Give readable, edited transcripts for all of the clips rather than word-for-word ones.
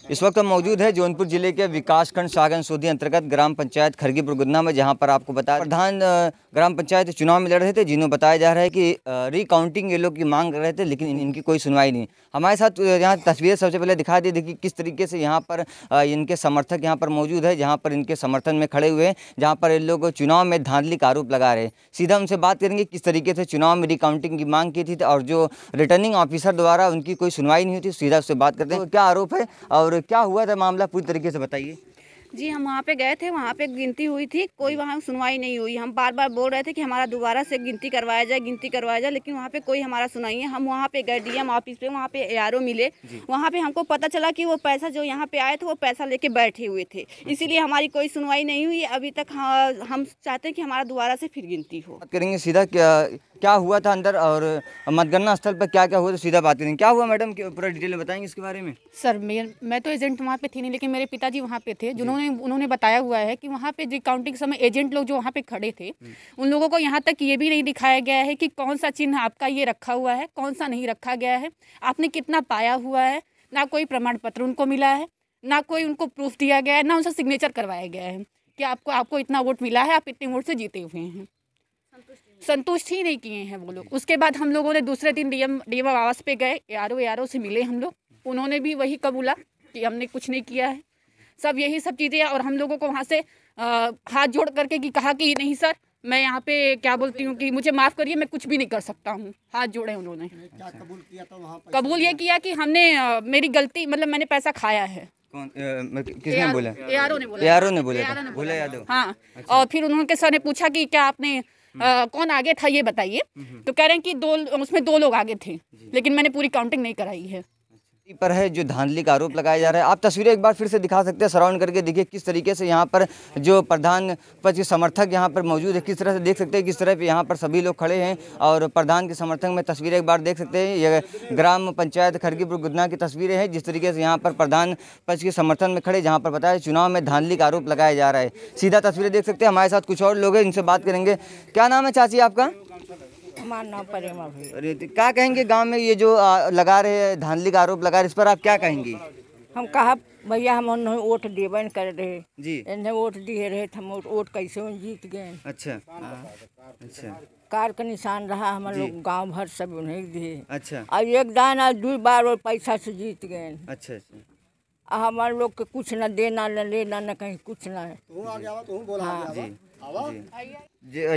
इस वक्त हम मौजूद है जौनपुर जिले के विकासखंड शाहगंज सोधी अंतर्गत ग्राम पंचायत खरगीपुर गुदना में, जहां पर आपको बता प्रधान ग्राम पंचायत चुनाव में लड़ रहे थे, जिन्होंने बताया जा रहा है कि रिकाउंटिंग ये लोग की मांग कर रहे थे, लेकिन इनकी कोई सुनवाई नहीं। हमारे साथ यहाँ तस्वीरें सबसे पहले दिखा दी, देखिए किस तरीके से यहाँ पर इनके समर्थक यहाँ पर मौजूद है, जहाँ पर इनके समर्थन में खड़े हुए हैं, जहाँ पर ये लोग चुनाव में धांधली का आरोप लगा रहे हैं। सीधा उनसे बात करेंगे किस तरीके से चुनाव में रिकाउंटिंग की मांग की थी और जो रिटर्निंग ऑफिसर द्वारा उनकी कोई सुनवाई नहीं हुई थी। सीधा उससे बात करते हैं, क्या आरोप है और क्या हुआ था मामला, पूरी तरीके से बताइए। जी, हम वहाँ पे गए थे, वहाँ पे गिनती हुई थी, कोई वहाँ सुनवाई नहीं हुई। हम बार बार बोल रहे थे कि हमारा दोबारा से गिनती करवाया जाए, लेकिन वहाँ पे कोई हमारा सुनाई है। हम वहाँ पे गए डीएम ऑफिस पे, वहाँ पे एआरओ मिले, वहाँ पे हमको पता चला कि वो पैसा जो यहाँ पे आए थे वो पैसा लेके बैठे हुए थे, इसीलिए हमारी कोई सुनवाई नहीं हुई अभी तक। हम चाहते हैं कि हमारा दोबारा से फिर गिनती हो। बात करेंगे सीधा क्या हुआ था अंदर और मतगणना स्थल पर क्या क्या हुआ, तो सीधा बात करेंगे। क्या हुआ मैडम, पूरा डिटेल में बताएंगे इसके बारे में। सर मैं तो एजेंट वहाँ पे थी नहीं, लेकिन मेरे पिताजी वहाँ पे थे, उन्होंने बताया हुआ है कि वहाँ पे रिकाउंटिंग समय एजेंट लोग जो वहाँ पे खड़े थे, उन लोगों को यहाँ तक ये भी नहीं दिखाया गया है कि कौन सा चिन्ह आपका ये रखा हुआ है, कौन सा नहीं रखा गया है, आपने कितना पाया हुआ है। ना कोई प्रमाण पत्र उनको मिला है, ना कोई उनको प्रूफ दिया गया है, ना उनसे सिग्नेचर करवाया गया है कि आपको इतना वोट मिला है, आप इतने वोट से जीते हुए हैं। संतुष्ट ही नहीं किए हैं वो लोग। उसके बाद हम लोगों ने दूसरे दिन डीएम आवास पे गए, एआरओ से मिले हम लोग, उन्होंने भी वही कबूला कि हमने कुछ नहीं किया है, सब यही सब चीज़ें। और हम लोगों को वहाँ से हाथ जोड़ करके कि कहा कि नहीं सर, मैं यहाँ पे क्या बोलती हूँ कि मुझे माफ़ करिए, मैं कुछ भी नहीं कर सकता हूँ। हाथ जोड़े उन्होंने। क्या कबूल किया था वहाँ? कबूल ये किया कि हमने मेरी गलती, मतलब मैंने पैसा खाया है। कौन किसने बोला? एआरओ ने बोला। एआरओ ने बोला, भोला यादव। हाँ। और फिर उन्होंने सर ने पूछा कि क्या आपने कौन आगे था ये बताइए, तो कह रहे हैं कि उसमें 2 लोग आगे थे, लेकिन मैंने पूरी काउंटिंग नहीं कराई है। पर है जो धांधली का आरोप लगाया जा रहा है। आप तस्वीरें एक बार फिर से दिखा सकते हैं, सराउंड करके देखिए किस तरीके से यहाँ पर जो प्रधान पद के समर्थक यहाँ पर मौजूद है, किस तरह से देख सकते हैं किस तरह पे यहाँ पर सभी लोग खड़े हैं और प्रधान के समर्थक में तस्वीरें एक बार देख सकते हैं। यह ग्राम पंचायत खरगीपुर गुदना की तस्वीरें हैं, जिस तरीके से यहाँ पर प्रधान पद के समर्थन में खड़े, जहाँ पर बताया चुनाव में धांधली का आरोप लगाया जा रहा है। सीधा तस्वीरें देख सकते हैं। हमारे साथ कुछ और लोग हैं, इनसे बात करेंगे। क्या नाम है चाची आपका? हमारा नाम प्रेमा भाई। अरे क्या कहेंगे, गांव में ये जो लगा रहे हैं धांधली का आरोप लगा रहे, इस पर आप क्या कहेंगी? हम कहा भैया हम उन्हें वोट देवन कर रहे जी, इन्हें वोट दिए रहे, हम वोट कैसे में जीत गए। अच्छा अच्छा। कार का निशान रहा, हम लोग गांव भर सब उन्हें दिए। अच्छा। और एक दान आज 2 बार और पैसा से जीत गए। अच्छा अच्छा। हमारे लोग के कुछ न देना न लेना न कहीं कुछ न है।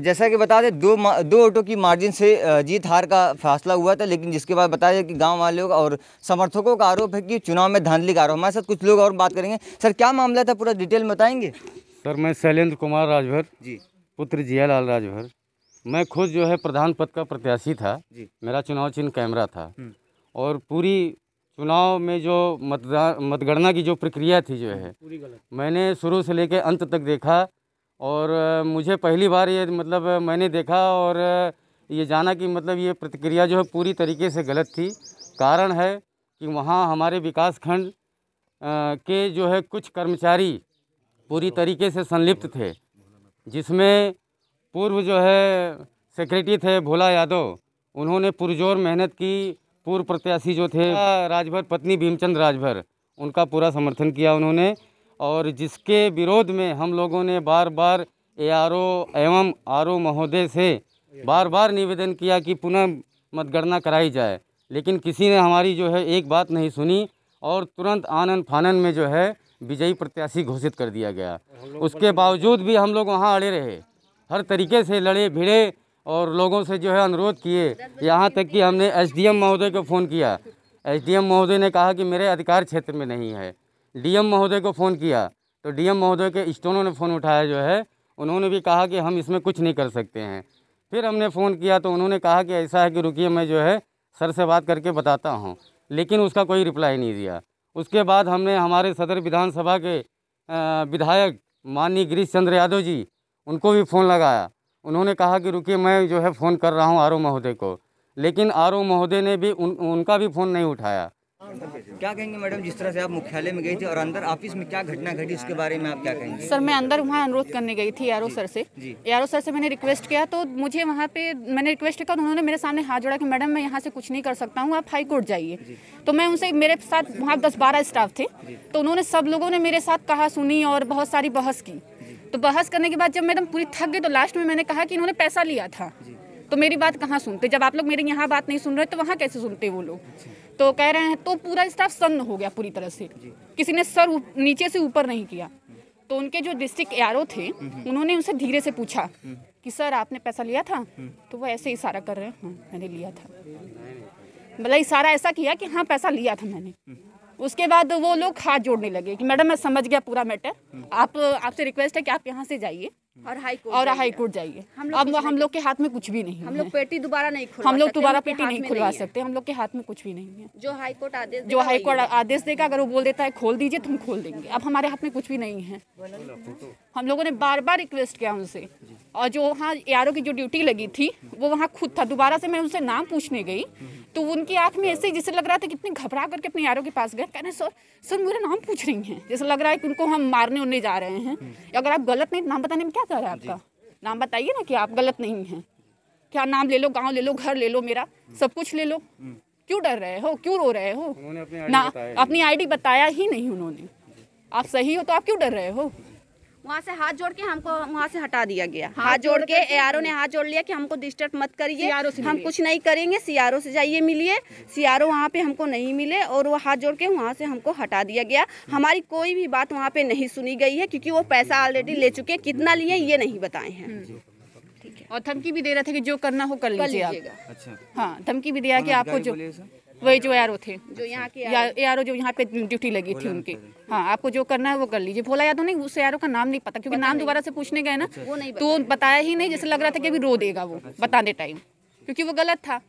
जैसा कि बता दें, दो वोटों की मार्जिन से जीत हार का फैसला हुआ था, लेकिन जिसके बाद बताया कि गांव वालों का और समर्थकों का आरोप है कि चुनाव में धांधली का आरोप। हमारे साथ कुछ लोग और बात करेंगे। सर क्या मामला था, पूरा डिटेल में बताएंगे? सर मैं शैलेंद्र कुमार राजभर जी, पुत्र जियालाल राजभर। मैं खुद जो है प्रधान पद का प्रत्याशी था जी। मेरा चुनाव चिन्ह कैमरा था और पूरी चुनाव में जो मतगणना की जो प्रक्रिया थी जो है मैंने शुरू से लेकर अंत तक देखा और मुझे पहली बार ये मतलब मैंने देखा और ये जाना कि मतलब ये प्रतिक्रिया जो है पूरी तरीके से गलत थी। कारण है कि वहाँ हमारे विकास खंड के जो है कुछ कर्मचारी पूरी तरीके से संलिप्त थे, जिसमें पूर्व जो है सेक्रेटरी थे भोला यादव, उन्होंने पुरजोर मेहनत की। पूर्व प्रत्याशी जो थे राजभर पत्नी भीमचंद राजभर, उनका पूरा समर्थन किया उन्होंने, और जिसके विरोध में हम लोगों ने बार बार एआरओ एवं आरओ महोदय से बार बार निवेदन किया कि पुनः मतगणना कराई जाए, लेकिन किसी ने हमारी जो है एक बात नहीं सुनी और तुरंत आनन फानन में जो है विजयी प्रत्याशी घोषित कर दिया गया। उसके बावजूद भी हम लोग वहाँ अड़े रहे, हर तरीके से लड़े भिड़े और लोगों से जो है अनुरोध किए, यहाँ तक कि हमने एसडीएम महोदय को फ़ोन किया। एसडीएम महोदय ने कहा कि मेरे अधिकार क्षेत्र में नहीं है। डीएम महोदय को फ़ोन किया तो डीएम महोदय के स्टोनों ने फ़ोन उठाया जो है, उन्होंने भी कहा कि हम इसमें कुछ नहीं कर सकते हैं। फिर हमने फ़ोन किया तो उन्होंने कहा कि ऐसा है कि रुकिए मैं जो है सर से बात करके बताता हूँ, लेकिन उसका कोई रिप्लाई नहीं दिया। उसके बाद हमने हमारे सदर विधानसभा के विधायक माननीय गिरीश चंद्र यादव जी, उनको भी फ़ोन लगाया। उन्होंने कहा कि रुकिए मैं जो है फ़ोन कर रहा हूँ आरओ महोदय को, लेकिन आरओ महोदय ने भी उनका भी फ़ोन नहीं उठाया। क्या कहेंगे मैडम, जिस तरह से आप मुख्यालय में गई थी और अंदर ऑफिस में क्या घटना घटी उसके बारे में आप क्या कहेंगे? सर मैं अंदर वहाँ अनुरोध करने गई थी यारो सर से। यारो सर से मैंने रिक्वेस्ट किया तो मुझे वहाँ पे मैंने रिक्वेस्ट किया, उन्होंने मेरे सामने हाथ जोड़ा कि मैडम मैं यहाँ से कुछ नहीं कर सकता हूँ, आप हाई कोर्ट जाइए। तो मैं उनसे, मेरे साथ वहाँ 10-12 स्टाफ थे, तो उन्होंने सब लोगों ने मेरे साथ कहा सुनी और बहुत सारी बहस की। तो बहस करने के बाद जब मैडम पूरी थक गई तो लास्ट में मैंने कहा कि इन्होंने पैसा लिया था, तो मेरी बात कहाँ सुनते? जब आप लोग मेरी यहाँ बात नहीं सुन रहे तो वहाँ कैसे सुनते वो लोग? तो कह रहे हैं, तो पूरा स्टाफ सन्न हो गया पूरी तरह से, किसी ने सर नीचे से ऊपर नहीं किया। तो उनके जो डिस्ट्रिक्ट यारो थे उन्होंने उनसे धीरे से पूछा कि सर आपने पैसा लिया था? तो वो ऐसे इशारा कर रहे हैं, हाँ मैंने लिया था। मतलब इशारा ऐसा किया कि हाँ पैसा लिया था मैंने। उसके बाद वो लोग हाथ जोड़ने लगे कि मैडम मैं समझ गया पूरा मैटर, आपसे रिक्वेस्ट है कि आप यहाँ से जाइए और हाई कोर्ट जाइए। अब हम लोग के हाथ में कुछ भी नहीं है। हम लोग पेटी दोबारा नहीं खुलवा हम लोग सकते, दोबारा उनके पेटी हाथ नहीं में खुलवा है। सकते, हम लोग के हाथ में कुछ भी नहीं है। जो हाई कोर्ट आदेश देगा, अगर वो बोल देता है खोल दीजिए तो हम खोल देंगे। अब हमारे हाथ में कुछ भी नहीं है। हम लोगों ने बार बार रिक्वेस्ट किया उनसे, और जो वहाँ यारों की जो ड्यूटी लगी थी वो वहाँ खुद था। दोबारा से मैं उनसे नाम पूछने गई तो उनकी आंख में ऐसे जैसे लग रहा था, कितनी घबरा करके अपने यारों के पास गए, कहने सर मेरा नाम पूछ रही हैं, जैसे लग रहा है कि उनको हम मारने उड़ने जा रहे हैं। अगर आप गलत नहीं, नाम बताने में क्या जा रहा है आपका? नाम बताइए ना कि आप गलत नहीं हैं। क्या नाम ले लो, गांव ले लो, घर ले लो, मेरा सब कुछ ले लो। क्यों डर रहे हो, क्यों रो रहे हो? ना अपनी आईडी बताया ही नहीं उन्होंने। आप सही हो तो आप क्यों डर रहे हो? वहाँ से हाथ जोड़ के हमको वहाँ से हटा दिया गया। हाथ जोड़ के एआरओ ने हाथ जोड़ लिया कि हमको डिस्टर्ब मत करिए, हम कुछ नहीं करेंगे, सीआरओ से जाइए मिलिए। सीआरओ वहाँ पे हमको नहीं मिले और वो हाथ जोड़ के वहाँ से हमको हटा दिया गया। हमारी कोई भी बात वहाँ पे नहीं सुनी गई है, क्योंकि वो पैसा ऑलरेडी ले चुके हैं। कितना लिए ये नहीं बताए हैं। ठीक है। और धमकी भी दे रहे थे कि जो करना हो कर लीजिए आप। अच्छा, हाँ धमकी भी दिया कि आपको जो वही जो यारो थे, जो यहाँ के यारो जो यहाँ पे ड्यूटी लगी थी उनकी, हाँ आपको जो करना है वो कर लीजिए। भोला यादव नहीं, उस यारो का नाम नहीं पता, क्योंकि नाम दोबारा से पूछने गए ना तो बताया ही नहीं। जैसे लग रहा था कि अभी रो देगा वो बताने टाइम, क्योंकि वो गलत था।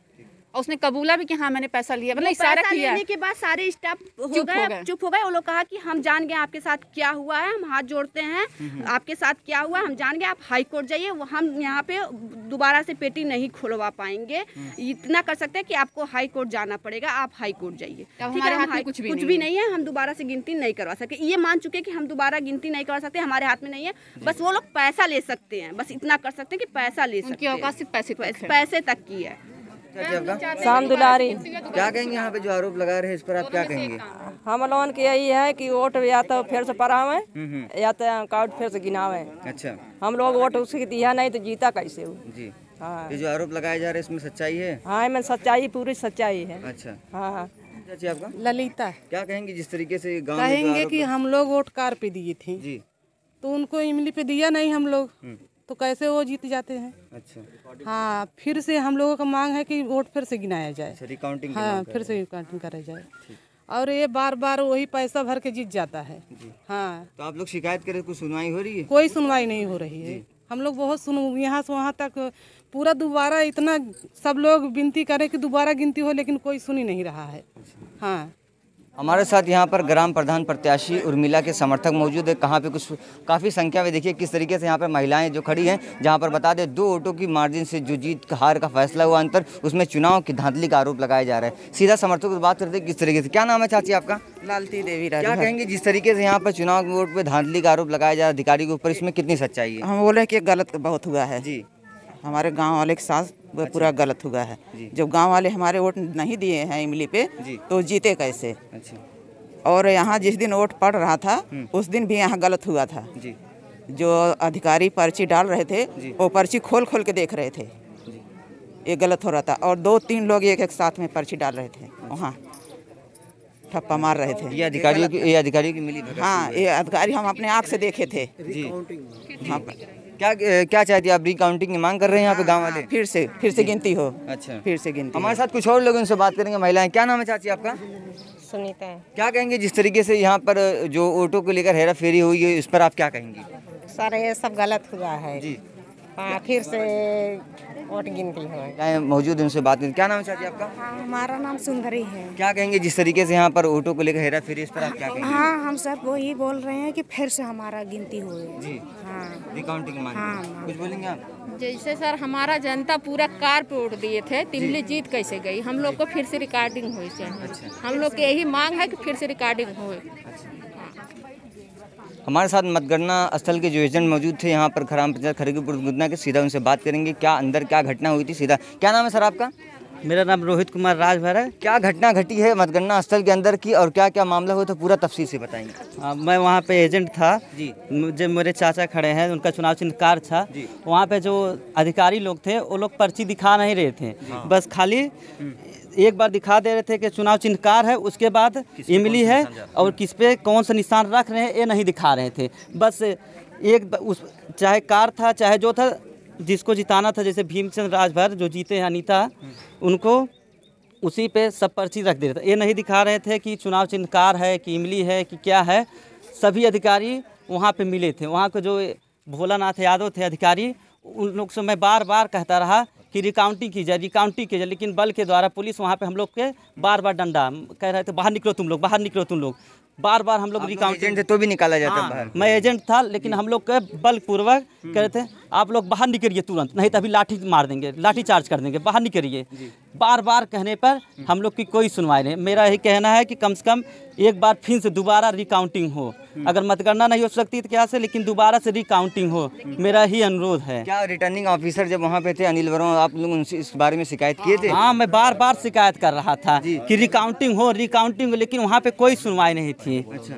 और उसने कबूला भी कि हाँ मैंने पैसा लिया, मतलब इशारा किया। लेने के बाद सारे स्टाफ चुप हो गए। वो लोग कहा कि हम जान गए आपके साथ क्या हुआ है, हम हाथ जोड़ते हैं, आपके साथ क्या हुआ हम जान गए, आप हाई कोर्ट जाइए, हम यहाँ पे दोबारा से पेटी नहीं खुलवा पाएंगे। इतना कर सकते हैं कि आपको हाई कोर्ट जाना पड़ेगा, आप हाई कोर्ट जाइए। हमारे हाथ में कुछ भी नहीं है, हम दोबारा से गिनती नहीं करवा सकते। ये मान चुके कि हम दोबारा गिनती नहीं करवा सकते, हमारे हाथ में नहीं है। बस वो लोग पैसा ले सकते हैं, बस इतना कर सकते हैं कि पैसा ले सकते हैं। औकात सिर्फ पैसे तक की है। शाम दुलारी। क्या कहेंगे यहाँ पे जो आरोप लगा रहे हैं इस पर आप क्या कहेंगे? हम लोगों की यही है कि वोट या तो फिर से पढ़ावे या तो अकाउंट फिर से गिनावे। अच्छा, हम लोग वोट उसकी दिया नहीं तो जीता कैसे हो? जी हाँ, ये जो आरोप लगाए जा रहे हैं इसमें सच्चाई है? हाँ इसमें सच्चाई, पूरी सच्चाई है। अच्छा, हाँ। चाची आपका ललिता। क्या कहेंगे जिस तरीके से गांव में जो कहेंगे आरोप कि हम लोग वोट कार पे दिए थे जी, तो उनको इमली पे दिया नहीं हम लोग, तो कैसे वो जीत जाते हैं? अच्छा, हाँ फिर से हम लोगों का मांग है कि वोट फिर से गिनाया जाए। रिकाउंटिंग हाँ फिर से काउंटिंग करा जाए। और ये बार बार वही पैसा भर के जीत जाता है। हाँ तो आप लोग शिकायत करें, कुछ सुनवाई हो रही है? कोई सुनवाई नहीं हो रही है। हम लोग बहुत यहाँ से वहाँ तक पूरा दोबारा इतना सब लोग विनती करें कि दोबारा गिनती हो, लेकिन कोई सुन ही नहीं रहा है। हाँ हमारे साथ यहाँ पर ग्राम प्रधान प्रत्याशी उर्मिला के समर्थक मौजूद है। कहाँ पे कुछ काफ़ी संख्या में देखिए किस तरीके से यहाँ पर महिलाएं जो खड़ी हैं, जहाँ पर बता दें 2 वोटों की मार्जिन से जो जीत हार का फैसला हुआ अंतर, उसमें चुनाव की धांधली का आरोप लगाया जा रहा है। सीधा समर्थकों से बात करते हैं किस तरीके से। क्या नाम है चाची आपका? लालती देवी। क्या कहेंगे जिस तरीके से यहाँ पर चुनाव वोट पे धांधली का आरोप लगाया जा रहा है अधिकारी के ऊपर, इसमें कितनी सच्चाई है? हम बोले कि गलत बहुत हुआ है जी, हमारे गांव वाले के साथ वो पूरा गलत हुआ है। जब गांव वाले हमारे वोट नहीं दिए हैं इमली पे तो जीते कैसे? अच्छा, और यहाँ जिस दिन वोट पड़ रहा था उस दिन भी यहाँ गलत हुआ था जी, जो अधिकारी पर्ची डाल रहे थे वो पर्ची खोल खोल के देख रहे थे, ये गलत हो रहा था। और 2-3 लोग एक साथ में पर्ची डाल रहे थे, वहाँ ठप्पा मार रहे थे। ये अधिकारियों की मिली भगत? हाँ ये अधिकारी हम अपने आँख से देखे थे। जी, हाँ, क्या चाहती है आप? रिकाउंटिंग की मांग कर रहे हैं यहाँ पे गाँव वाले? फिर से गिनती हो। अच्छा, फिर से गिनती। हमारे साथ कुछ और लोग उनसे बात करेंगे, महिलाएं। क्या नाम है चाची आपका? सुनीता। क्या कहेंगे जिस तरीके से यहाँ पर जो वोटों को लेकर हेरा फेरी हुई है, इस पर आप क्या कहेंगी? सर ये सब गलत हुआ है जी, हाँ फिर से वोट गिनती हो। क्या मौजूद उनसे बात करें। क्या नाम है चाची आपका? हाँ हमारा नाम सुंदरी है। क्या कहेंगे जिस तरीके से यहाँ पर वोटों को लेकर हेरा फेरी, इस पर आप क्या कहेंगे? हाँ हम सब वही बोल रहे हैं कि फिर से हमारा गिनती हो। जी, हाँ रिकाउंटिंग मांग। हाँ, कुछ बोलेंगे आप? जैसे सर हमारा जनता पूरा कार पे उड़ दिए थे, तिमली जीत कैसे गई? हम लोग को फिर से रिकॉर्डिंग हो चाहिए। हम लोग की यही मांग है कि फिर से रिकॉर्डिंग हो। हमारे साथ मतगणना स्थल के जो एजेंट मौजूद थे यहाँ पर ग्राम पंचायत खरगी बुर्गुदना के, सीधा उनसे बात करेंगे क्या अंदर क्या घटना हुई थी। सीधा क्या नाम है सर आपका? मेरा नाम रोहित कुमार राजभर है। क्या घटना घटी है मतगणना स्थल के अंदर की और क्या क्या मामला हुआ तो पूरा तफसील से बताएंगे। मैं वहाँ पे एजेंट था जी। जो मेरे चाचा खड़े हैं, उनका चुनाव चिन्ह कार था। वहाँ पे जो अधिकारी लोग थे वो लोग पर्ची दिखा नहीं रहे थे, बस खाली एक बार दिखा दे रहे थे कि चुनाव चिन्ह कार है, उसके बाद इमली है और किस पे कौन सा निशान रख रहे हैं ये नहीं दिखा रहे थे। बस उस चाहे कार था चाहे जो था, जिसको जिताना था, जैसे भीमचंद राजभर जो जीते हैं अनीता, उनको उसी पे सब पर्ची रख दे रहे थे। ये नहीं दिखा रहे थे कि चुनाव चिन्ह कार है कि इमली है कि क्या है। सभी अधिकारी वहाँ पे मिले थे। वहाँ के जो भोलानाथ यादव थे अधिकारी, उन लोग से मैं बार बार कहता रहा कि रिकाउंटिंग की जाए, रिकाउंटिंग की जाए, लेकिन बल के द्वारा पुलिस वहाँ पे हम लोग के बार बार डंडा कह रहे थे, बाहर निकलो तुम लोग, बाहर निकलो तुम लोग। बार बार हम लोग रिकाउंटिंग थे तो भी निकाला जाता बाहर। मैं एजेंट था, लेकिन हम लोग के बलपूर्वक कह रहे थे आप लोग बाहर निकलिए तुरंत, नहीं तो अभी लाठी मार देंगे, लाठी चार्ज कर देंगे, बाहर निकलिए। बार बार कहने पर हम लोग की कोई सुनवाई नहीं। मेरा यही कहना है कि कम से कम एक बार फिर से दोबारा रिकाउंटिंग हो। अगर मतगणना नहीं हो सकती तो क्या से, लेकिन दोबारा से रिकाउंटिंग हो, मेरा ही अनुरोध है। क्या रिटर्निंग ऑफिसर जब वहाँ पे थे अनिल वर्मा, आप लोग उनसे इस बारे में शिकायत किए थे? हाँ, मैं बार बार शिकायत कर रहा था कि रिकाउंटिंग हो, रिकाउंटिंग हो, लेकिन वहाँ पे कोई सुनवाई नहीं थी। अच्छा,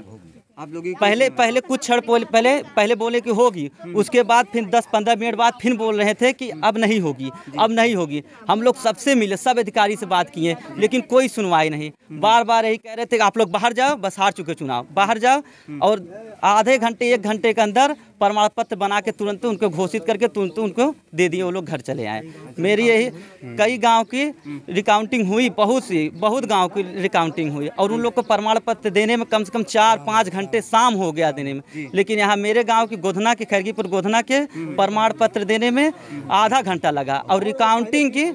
आप लोग पहले कुछ क्षण पहले बोले कि होगी, उसके बाद फिर 10-15 मिनट बाद फिर बोल रहे थे कि अब नहीं होगी, अब नहीं होगी। हम लोग सबसे मिले, सब अधिकारी से बात किए, लेकिन कोई सुनवाई नहीं। बार बार यही कह रहे थे कि आप लोग बाहर जाओ, बस हार चुके चुनाव, बाहर जाओ। और आधे घंटे 1 घंटे के अंदर प्रमाण पत्र बना के तुरंत उनको घोषित करके तुरंत उनको दे दिए, वो लोग घर चले आए। मेरी यही कई गांव की रिकाउंटिंग हुई, बहुत गांव की रिकाउंटिंग हुई, और उन लोग को प्रमाण पत्र देने में कम से कम 4-5 घंटे शाम हो गया देने में। लेकिन यहाँ मेरे गांव की गोधना के, खरगीपुर गोधना के प्रमाण पत्र देने में आधा घंटा लगा, और रिकाउंटिंग की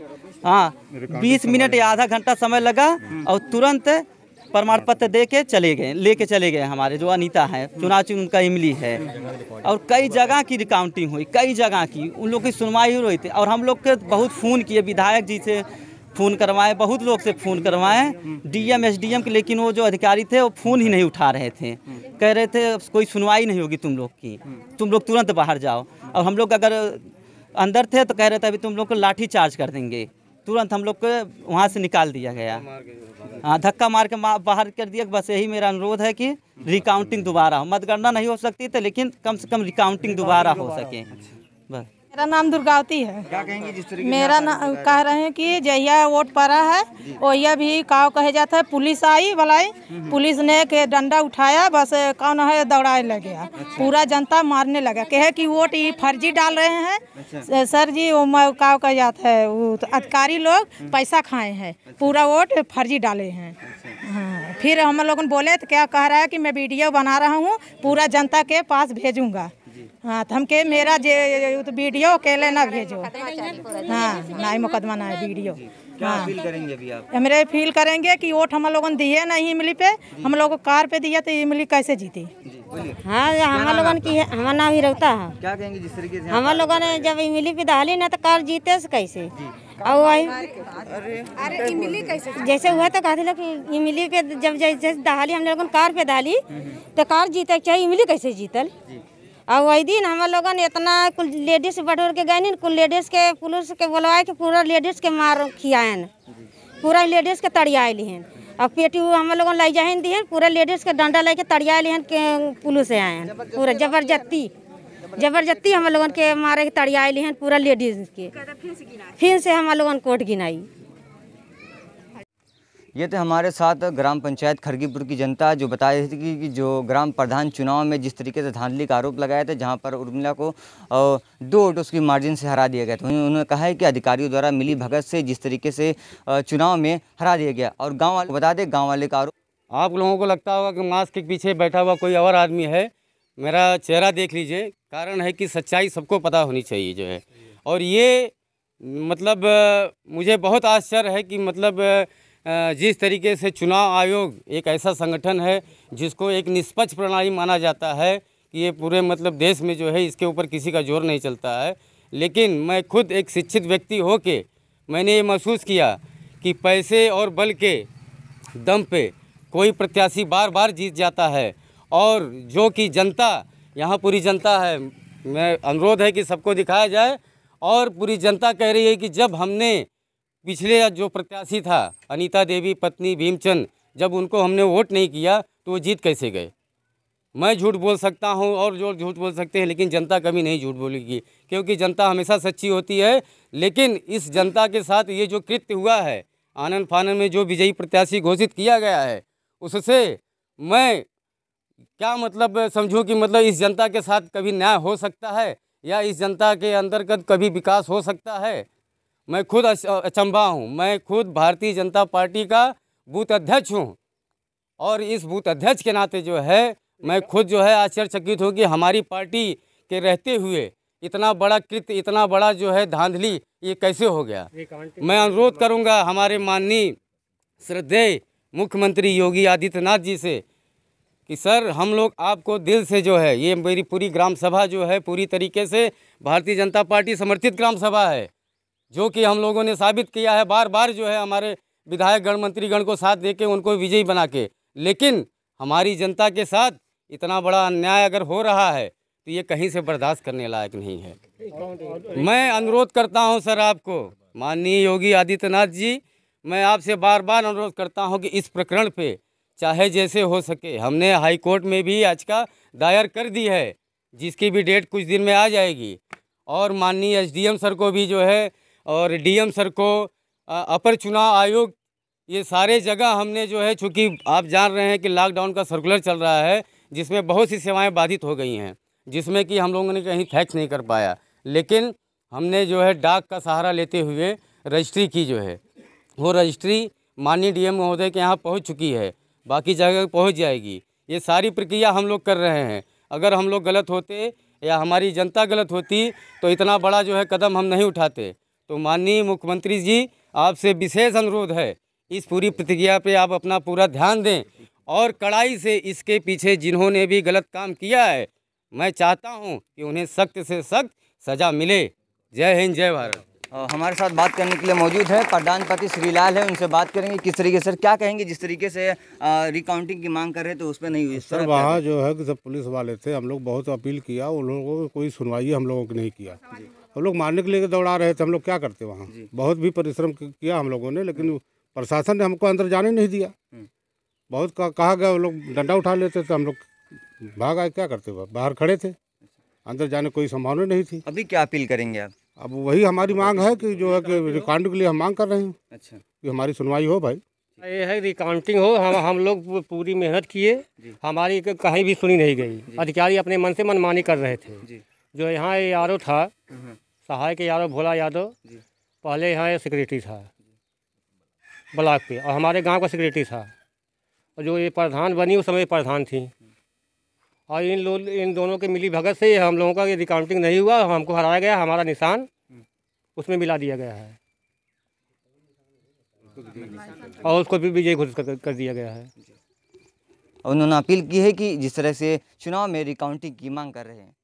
20 मिनट या आधा घंटा समय लगा, और तुरंत प्रमाण पत्र दे के लेके चले गए हमारे जो अनीता है, चुनाव चिन्ह उनका इमली है। और कई जगह की रिकाउंटिंग हुई, कई जगह की, उन लोग की सुनवाई हो रही थी। और हम लोग के बहुत फ़ोन किए, विधायक जी से फ़ोन करवाए, बहुत लोग से फ़ोन करवाए, डीएम एसडीएम के, लेकिन वो जो अधिकारी थे वो फ़ोन ही नहीं उठा रहे थे। कह रहे थे कोई सुनवाई नहीं होगी तुम लोग की, तुम लोग तुरंत बाहर जाओ। और हम लोग अगर अंदर थे तो कह रहे थे अभी तुम लोग को लाठी चार्ज कर देंगे। तुरंत हम लोग को वहाँ से निकाल दिया गया, हाँ, धक्का मार के बाहर कर दिया। बस यही मेरा अनुरोध है कि रिकाउंटिंग दोबारा हो। मतगणना नहीं हो सकती तो लेकिन कम से कम रिकाउंटिंग दोबारा हो सके, बस। मेरा नाम दुर्गावती है। क्या कहेंगे जिस तरीके मेरा नाम कह रहे हैं कि जहिया वोट पड़ा है वहिया भी काव कहे जाता है, पुलिस आई बुलाई, पुलिस ने के डंडा उठाया, बस कौन है दौड़ाए लग गया। पूरा जनता मारने लगा, कहे कि वोट ये फर्जी डाल रहे हैं। सर जी वो काव कहे जाता है, वो अधिकारी लोग पैसा खाए हैं, पूरा वोट फर्जी डाले हैं। हाँ, फिर हम लोगों बोले तो क्या कह रहा है कि मैं वीडियो बना रहा हूँ, पूरा जनता के पास भेजूंगा। हाँ, तो हमके मेरा तो वीडियो अकेले ना भेजो। हाँ, ना ही मुकदमा ना है वीडियो। क्या अपील करेंगे अभी आप? मेरे फील करेंगे कि वोट हम लोगों ने दिए नहीं इमली पे, हम लोगों को कार पे दिया तो इमली कैसे जीती। हाँ, हम लोगों की हमारा नाम ही रहता है। क्या कहेंगे जिस तरीके से हम लोगों ने जब इमली पे डाली ना तो कार जीते से कैसे, और वही अरे इमली कैसे जैसे हुआ तो कहते लोग कि इमली पे जब जैसे डाली हम लोगों ने कार पे डाली तो कार जीते, चाहे इमली कैसे जीतल। और वही दिन हम लोगों ने इतना कुल लेडीज बटोर के गए, कुल लेडीज के पुलिस के बुलवाए के पूरा लेडीज के मार खियान, पूरा लेडीज के तड़िया लिहन, और पेटी हम लोगों लाई जाए दिहन, पूरा लेडीज के डंडा लेके तड़िया लिहन के पुलिस से आए, पूरा जबरदस्ती हम लोगों के मारे के तड़िया लिहन पूरा लेडीज के। फिर से हम लोगों कोर्ट गिनाई। ये थे हमारे साथ ग्राम पंचायत खरगीपुर की जनता जो बता रही थी कि जो ग्राम प्रधान चुनाव में जिस तरीके से धांधली का आरोप लगाए थे, जहां पर उर्मिला को 2 वोटों की मार्जिन से हरा दिया गया था। उन्होंने कहा है कि अधिकारियों द्वारा मिली भगत से जिस तरीके से चुनाव में हरा दिया गया। और गाँव वाले बता दें, गाँव वाले का आरोप, आप लोगों को लगता होगा कि मास्क के पीछे बैठा हुआ कोई और आदमी है, मेरा चेहरा देख लीजिए। कारण है कि सच्चाई सबको पता होनी चाहिए जो है। और ये मतलब मुझे बहुत आश्चर्य है कि मतलब जिस तरीके से चुनाव आयोग एक ऐसा संगठन है जिसको एक निष्पक्ष प्रणाली माना जाता है कि ये पूरे मतलब देश में जो है इसके ऊपर किसी का जोर नहीं चलता है, लेकिन मैं खुद एक शिक्षित व्यक्ति होके मैंने ये महसूस किया कि पैसे और बल के दम पे कोई प्रत्याशी बार बार जीत जाता है, और जो कि जनता, यहाँ पूरी जनता है, मैं अनुरोध है कि सबको दिखाया जाए, और पूरी जनता कह रही है कि जब हमने पिछले जो प्रत्याशी था अनीता देवी पत्नी भीमचंद, जब उनको हमने वोट नहीं किया तो वो जीत कैसे गए। मैं झूठ बोल सकता हूं और जो झूठ बोल सकते हैं, लेकिन जनता कभी नहीं झूठ बोलेगी, क्योंकि जनता हमेशा सच्ची होती है। लेकिन इस जनता के साथ ये जो कृत्य हुआ है, आनन फानन में जो विजयी प्रत्याशी घोषित किया गया है, उससे मैं क्या मतलब समझूं कि मतलब इस जनता के साथ कभी न्याय हो सकता है, या इस जनता के अंतर्गत कभी विकास हो सकता है। मैं खुद अचंभा हूँ। मैं खुद भारतीय जनता पार्टी का बूथ अध्यक्ष हूँ, और इस बूथ अध्यक्ष के नाते जो है मैं खुद जो है आश्चर्यचकित हूँ कि हमारी पार्टी के रहते हुए इतना बड़ा कृत्य, इतना बड़ा जो है धांधली ये कैसे हो गया। मैं अनुरोध करूँगा हमारे माननीय श्रद्धेय मुख्यमंत्री योगी आदित्यनाथ जी से कि सर, हम लोग आपको दिल से जो है, ये मेरी पूरी ग्राम सभा जो है पूरी तरीके से भारतीय जनता पार्टी समर्थित ग्राम सभा है, जो कि हम लोगों ने साबित किया है बार बार जो है हमारे विधायक गण मंत्रीगण को साथ देके उनको विजयी बना के। लेकिन हमारी जनता के साथ इतना बड़ा अन्याय अगर हो रहा है तो ये कहीं से बर्दाश्त करने लायक नहीं है। मैं अनुरोध करता हूं सर आपको, माननीय योगी आदित्यनाथ जी, मैं आपसे बार बार अनुरोध करता हूं कि इस प्रकरण पे चाहे जैसे हो सके, हमने हाई कोर्ट में भी याचिका दायर कर दी है, जिसकी भी डेट कुछ दिन में आ जाएगी, और माननीय एसडीएम सर को भी जो है और डीएम सर को, अपर चुनाव आयोग, ये सारे जगह हमने जो है, चूँकि आप जान रहे हैं कि लॉकडाउन का सर्कुलर चल रहा है जिसमें बहुत सी सेवाएं बाधित हो गई हैं, जिसमें कि हम लोगों ने कहीं फैक्स नहीं कर पाया, लेकिन हमने जो है डाक का सहारा लेते हुए रजिस्ट्री की, जो है वो रजिस्ट्री माननीय डीएम महोदय के यहाँ पहुँच चुकी है, बाकी जगह पहुँच जाएगी। ये सारी प्रक्रिया हम लोग कर रहे हैं। अगर हम लोग गलत होते या हमारी जनता गलत होती तो इतना बड़ा जो है कदम हम नहीं उठाते। तो माननीय मुख्यमंत्री जी, आपसे विशेष अनुरोध है, इस पूरी प्रतिक्रिया पे आप अपना पूरा ध्यान दें, और कड़ाई से इसके पीछे जिन्होंने भी गलत काम किया है, मैं चाहता हूं कि उन्हें सख्त से सख्त सज़ा मिले। जय हिंद, जय भारत। हमारे साथ बात करने के लिए मौजूद है प्रधानपति श्रीलाल है, उनसे बात करेंगे किस तरीके से, सर क्या कहेंगे जिस तरीके से रिकाउंटिंग की मांग कर रहे तो उस पर नहीं हुई। सर वहाँ जो है कि सब पुलिस वाले थे, हम लोग बहुत अपील किया, उन लोगों को कोई सुनवाई हम लोगों की नहीं किया। हम लोग मारने के लिए दौड़ा रहे थे, हम लोग क्या करते वहाँ, बहुत भी परिश्रम किया हम लोगों ने, लेकिन प्रशासन ने हमको अंदर जाने नहीं दिया। बहुत कहा गया, वो लोग डंडा उठा लेते थे, हम लोग भाग आए, क्या करते बाहर खड़े थे, अंदर जाने कोई संभावना नहीं थी। अभी क्या अपील करेंगे आप? अब वही हमारी मांग है कि जो है कि रिकाउंट के लिए हम मांग कर रहे हैं। अच्छा, कि हमारी सुनवाई हो भाई। ये है रिकाउंटिंग हो, हम लोग पूरी मेहनत किए, हमारी कहीं भी सुनी नहीं गई। अधिकारी अपने मन से मनमानी कर रहे थे। जो यहाँ यादव था, सहायक यादव भोला यादव, पहले यहाँ सेक्रेटरी था ब्लॉक पे, और हमारे गांव का सेक्रेटरी था, और जो ये प्रधान बनी उस समय प्रधान थी, और इन दोनों के मिली भगत से हम लोगों का ये रिकाउंटिंग नहीं हुआ, हमको हराया गया, हमारा निशान उसमें मिला दिया गया है, और उसको भी विजयी घोषित कर दिया गया है। उन्होंने अपील की है कि जिस तरह से चुनाव में रिकाउंटिंग की मांग कर रहे हैं।